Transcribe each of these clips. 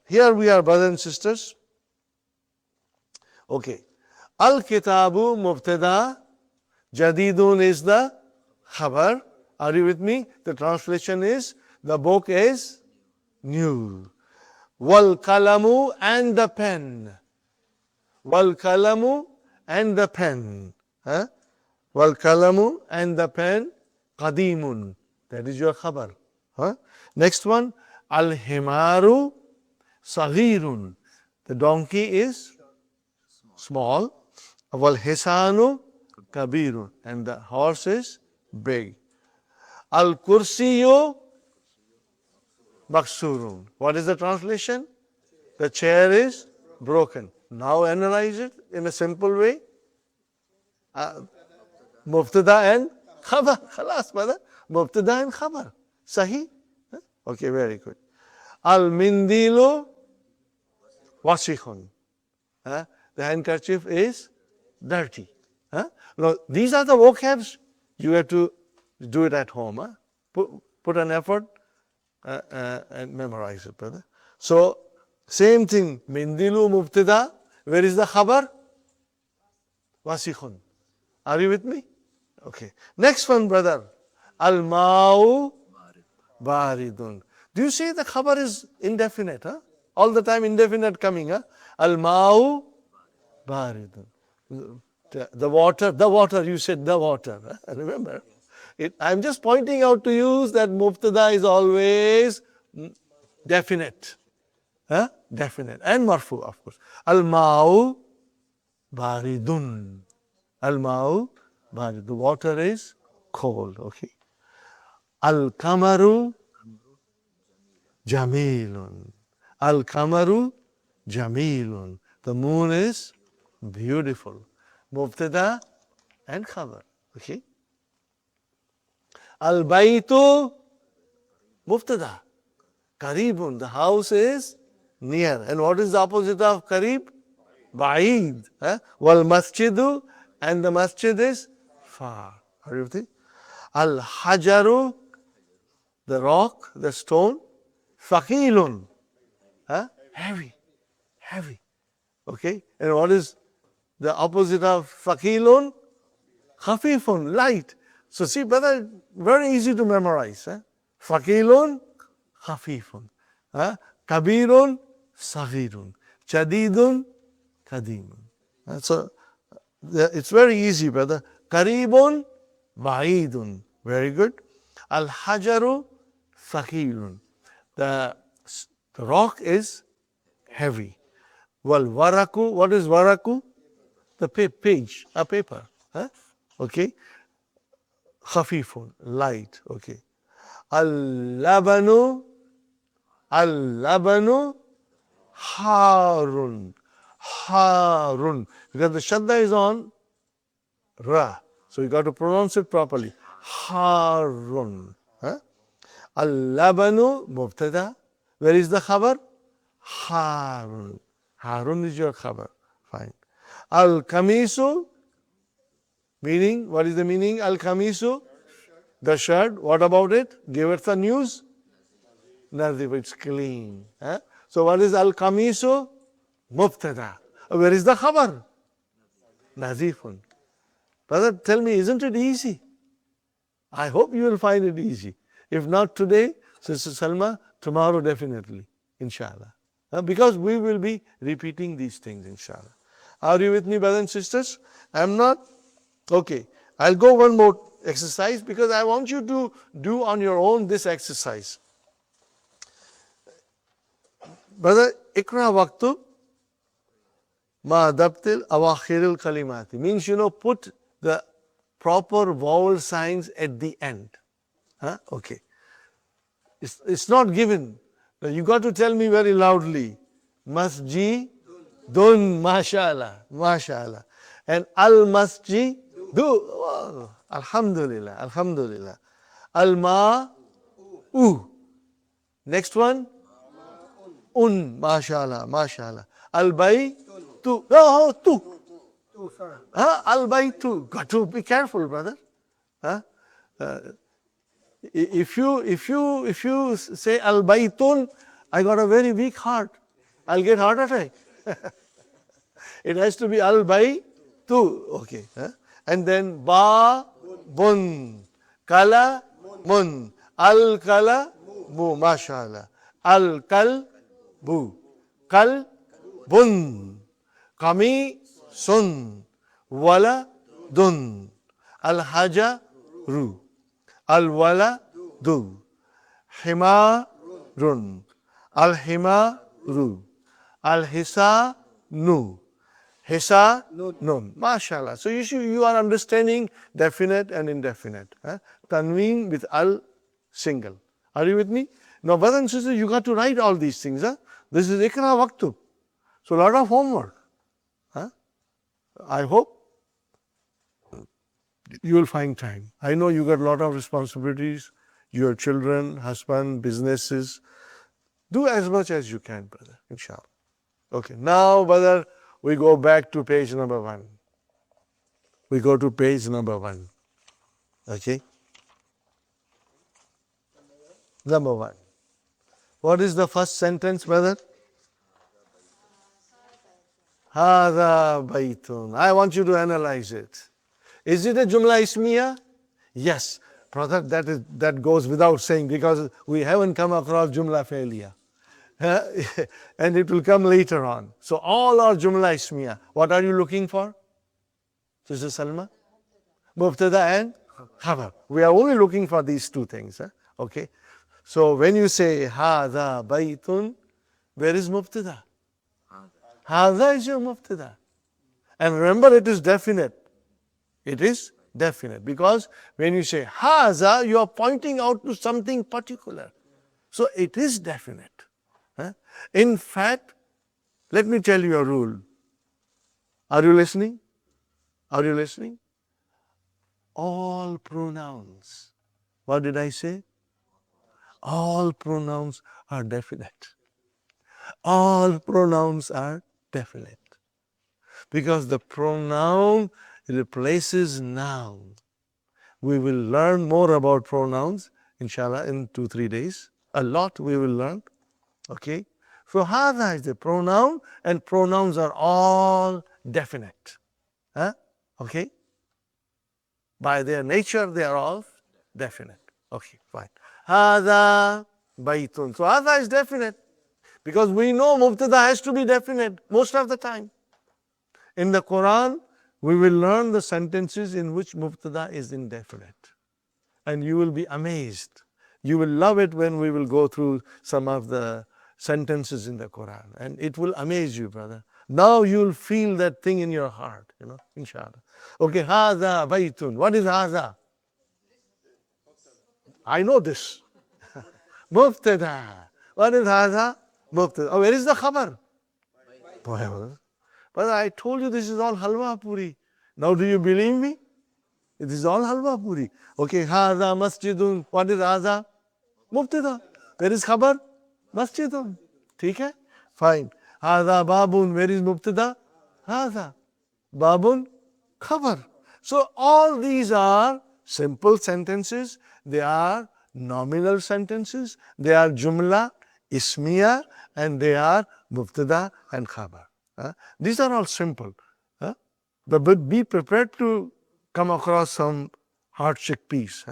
here we are, brothers and sisters. Okay. Al-Kitabu Mubtada, Jadidun is the khabar. Are you with me? The translation is, the book is new. Wal Kalamu and the pen. Wal Kalamu and the pen. Huh? Wal Kalamu and the pen, Qadimun. That is your khabar. Huh? Next one, Al Himaru Saghirun. The donkey is small. Wal Hisanu Kabirun. And the horse is big. Al Kursiyu Maksurun. What is the translation? The chair is broken. Now analyze it in a simple way. Mubtada and khabar. Khalas, brother. Mubtada and khabar. Sahih? Okay, very good. Al Mindilu Wasikhun. The handkerchief is dirty. Now, these are the vocabs. You have to do it at home. Put an effort and memorize it, brother. So, same thing. Mindilu mubtada. Where is the khabar? Wasikhun. Are you with me? Okay. Next one, brother. Al-ma'u baridun. Do you say the khabar is indefinite? All the time indefinite coming. Al-ma'u baridun. The water, you said the water. Remember? I'm just pointing out to you that mubtada is always definite. Definite. And marfu, of course. Al-ma'u baridun. Al-ma'u baridun. The water is cold. Okay. Al-kamaru jamilun. Al-kamaru jamilun. The moon is beautiful. Mubtada and khabar. Okay. Al-baytu mubtada. Qaribun. The house is near. And what is the opposite of qarib? Ba'id. Wal masjidu, and the masjid is far. Are you with me? Al-hajaru, the rock, the stone, thaqilun. Heavy. Heavy. Okay. And what is the opposite of thaqilun? Khafifun, light. So see, brother, very easy to memorize. Thaqilun, khafifun. Kabirun, saghirun. Jadidun, kadimun. So it's very easy, brother. Qaribun, ba'idun. Very good. Al-hajaru, thaqilun. The rock is heavy. Wal waraku, what is waraku? The page, a paper. Okay. Khafifun, light. Okay. Al-labanu harun. Harun. Because the shadda is on ra. So you got to pronounce it properly. Harun. Al-labanu mubtada. Where is the khabar? Harun. Harun is your khabar. Fine. Al-kamisu. Meaning, what is the meaning? Al-kamisu. The shirt. What about it? Give us the news. Nazif. It's clean. So what is al-kamisu? Mubtada. Where is the khabar? Nazifun. Brother, tell me, isn't it easy? I hope you will find it easy. If not today, Sister Salma, tomorrow definitely, inshallah. Because we will be repeating these things, inshallah. Are you with me, brothers and sisters? I'm not? Okay. I'll go one more exercise because I want you to do on your own this exercise. Brother, ikra waqtu ma dabtil awakhiril kalimati. Means, put the proper vowel signs at the end. Okay. It's not given. You got to tell me very loudly. Masjidun, mashallah, mashallah. And al-masjid, oh, alhamdulillah, alhamdulillah. Al-ma'u. Next one. Mashallah, mashallah. Al-baytu. Oh, tu. Al-baytu. Got to be careful, brother. If you say al-baytun, I got a very weak heart. I'll get heart attack. It has to be al by tu. Okay. Huh? And then ba bun. Kala mun. Al kala bu. MashaAllah. Al kal bu. Kal bun. Kami sun. Wala dun. Al haja ru. Al wala du. Hima run. Al hima ru. Al hisa nu. Hisa nun. MashaAllah. So you are understanding definite and indefinite. Tanween with al single. Are you with me? Now, brothers and sisters, you got to write all these things. This is Ikra Waktub. So, a lot of homework. I hope you will find time. I know you got a lot of responsibilities, your children, husband, businesses. Do as much as you can, brother, inshallah. Okay, now, brother, we go back to page number 1. We go to page number 1. Okay? Number 1. What is the first sentence, brother? Hada baytun. I want you to analyze it. Is it a Jumla Ismiya? Yes. Brother, that goes without saying because we haven't come across Jumla Failure. And it will come later on. So all are Jumla Ismiya. What are you looking for? Sister Salma? Mubtada and Khabar. We are only looking for these two things. Okay. So when you say Hada Baytun, where is Mubtada? Hada is your Mubtada. And remember, it is definite. It is definite. Because when you say Haza, you are pointing out to something particular. So it is definite. In fact, let me tell you a rule. Are you listening? Are you listening? All pronouns. What did I say? All pronouns are definite. All pronouns are definite. Because the pronoun replaces noun. We will learn more about pronouns, inshallah, in 2-3 days. A lot we will learn. Okay? So, hada is the pronoun, and pronouns are all definite. Okay? By their nature, they are all definite. Okay, fine. Hada baytun. So, hada is definite. Because we know mubtada has to be definite most of the time. In the Quran, we will learn the sentences in which mubtada is indefinite. And you will be amazed. You will love it when we will go through some of the sentences in the Quran. And it will amaze you, brother. Now you'll feel that thing in your heart, inshallah. Okay, haza baytun. What is haza? I know this. Mubtada. What is haza? Mubtada. Oh, where is the khabar? But I told you this is all halwa puri. Now do you believe me? It is all halwa puri. Okay, haza masjidun. What is haza? Mubtada. Where is khabar? Masjidun. ठीक है? Fine. Haza babun. Where is mubtada? Haza. Babun. Khabar. So all these are simple sentences. They are nominal sentences. They are jumla, ismiya, and they are mubtada and khabar. These are all simple. But be prepared to come across some hardship piece.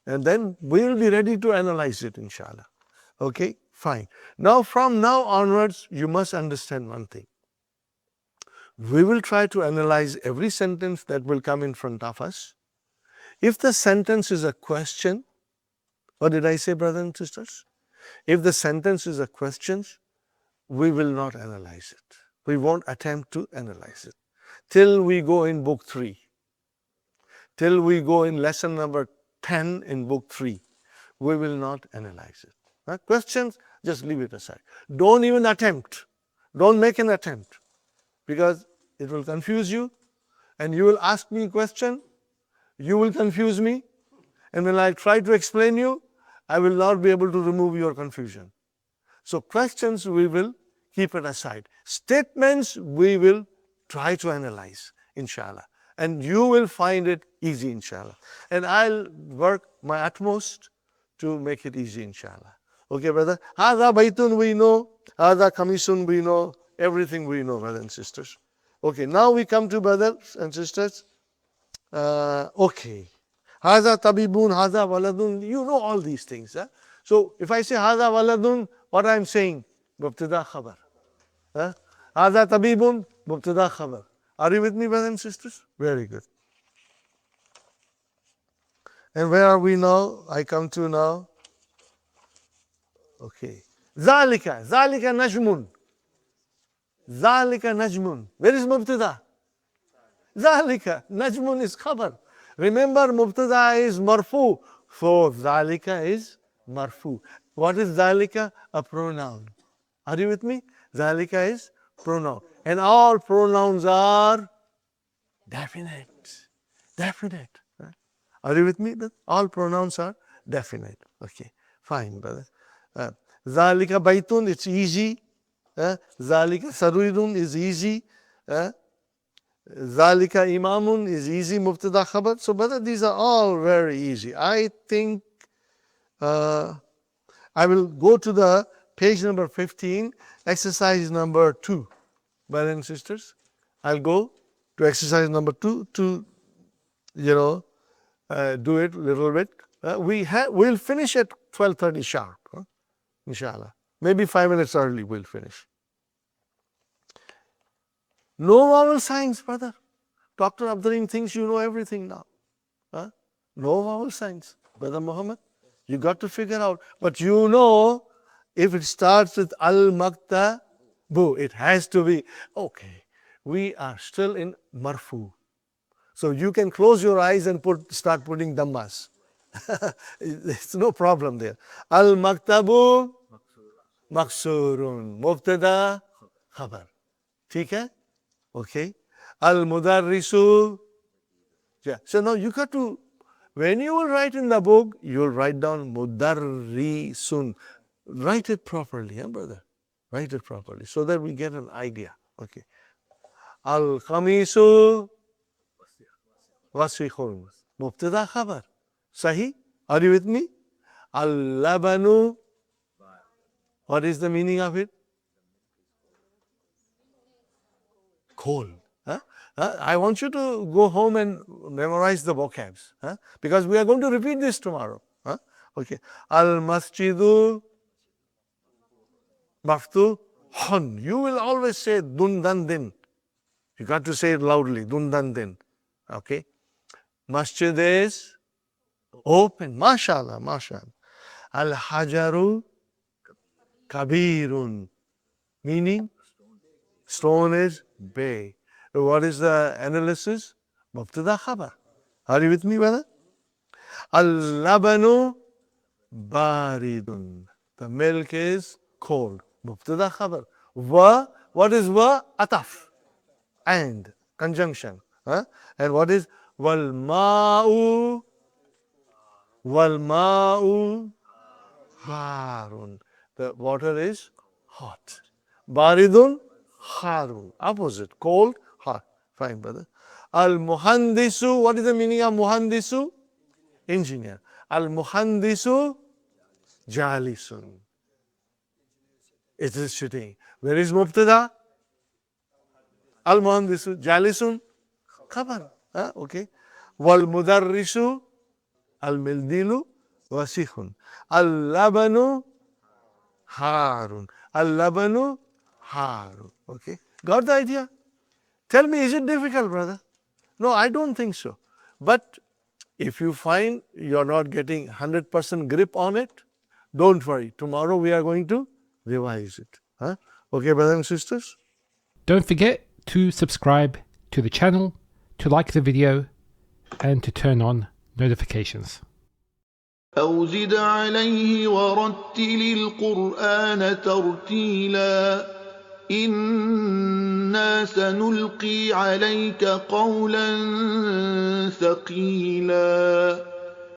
And then we will be ready to analyze it, inshallah. Okay, fine. Now, from now onwards, you must understand one thing. We will try to analyze every sentence that will come in front of us. If the sentence is a question, what did I say, brothers and sisters? If the sentence is a question, we will not analyze it. We won't attempt to analyze it. Till we go in book 3. Till we go in lesson number 10 in book 3. We will not analyze it. Questions, just leave it aside. Don't even attempt. Don't make an attempt. Because it will confuse you. And you will ask me a question. You will confuse me. And when I try to explain you, I will not be able to remove your confusion. So questions, we will keep it aside. Statements, we will try to analyze, inshallah. And you will find it easy, inshallah. And I'll work my utmost to make it easy, inshallah. Okay, brother. Hada baytun we know. Hada kamisun we know. Everything we know, brothers and sisters. Okay, now we come to brothers and sisters. Okay. Hada tabibun, hada waladun. You know all these things. Huh? So if I say hada waladun, what I'm saying? Mubtada khabar. Hada tabibun, mubtada khabar. Are you with me, brothers and sisters? Very good. And where are we now? I come to now. Okay. Zalika najmun. Zalika najmun. Where is mubtada? Zalika najmun is khabar. Remember, mubtada is marfu. So zalika is marfu. What is zalika? A pronoun. Are you with me? Zalika is pronoun. And all pronouns are definite. Definite. Are you with me? All pronouns are definite. Okay, fine, brother. Zalika baytun, it's easy. Zalika saruidun is easy. Zalika imamun is easy. Mubtada khabar. So, brother, these are all very easy. I think I will go to the page number 15, exercise number 2. Brothers and sisters, I'll go to exercise number 2 to, do it a little bit. We'll finish at 12:30 sharp, inshallah. Maybe 5 minutes early we'll finish. No vowel signs, brother. Dr. Abdurrahim thinks you know everything now. No vowel signs. Brother Muhammad, you got to figure out. But you know, if it starts with al-maktabu, it has to be, okay, we are still in marfu. So you can close your eyes and start putting dhammas. It's no problem there. Al-maktabu maksurun. Mubtada khabar. ठीक है? Okay. Al-mudarrisu. Yeah. So now you got to, when you will write in the book, you will write down mudarrisun. Write it properly, brother. Write it properly so that we get an idea. Okay. Al-khamisu wasikhun. Mubtada khabar. Sahi? Are you with me? Al-labanu. What is the meaning of it? Cold. I want you to go home and memorize the vocabs. Because we are going to repeat this tomorrow. Okay. Al-masjidu maftuhun. You will always say dundan din. You got to say it loudly. Dundan din. Okay. Masjid is open. MashaAllah, MashaAllah. Al-hajaru kabirun. Meaning, stone is big. What is the analysis? Mubtada khabar. Are you with me, brother? Al-labanu baridun. The milk is cold. Mubtada khabar. Wa, what is wa? Ataf. And, conjunction. And what is wal ma'u? Wal ma'u harun. The water is hot. Baridun harun. Opposite. Cold, hot. Fine, brother. Al-muhandisu. What is the meaning of muhandisu? Engineer. Al-muhandisu jalisun. It is sitting. Where is mubtada? Al-muhandisu jalisun khabar. Okay. Wal-mudarrisu al-mildilu wasikhun. Al-labanu harun. Al-labanu harun. Okay. Got the idea? Tell me, is it difficult, brother? No, I don't think so. But if you find you're not getting 100% grip on it, don't worry. Tomorrow we are going to revise it. Okay, brothers and sisters? Don't forget to subscribe to the channel, to like the video, and to turn on notifications. أو زد عليه ورتل القرآن ترتيلا إنا سنلقي عليك قولا ثقيلا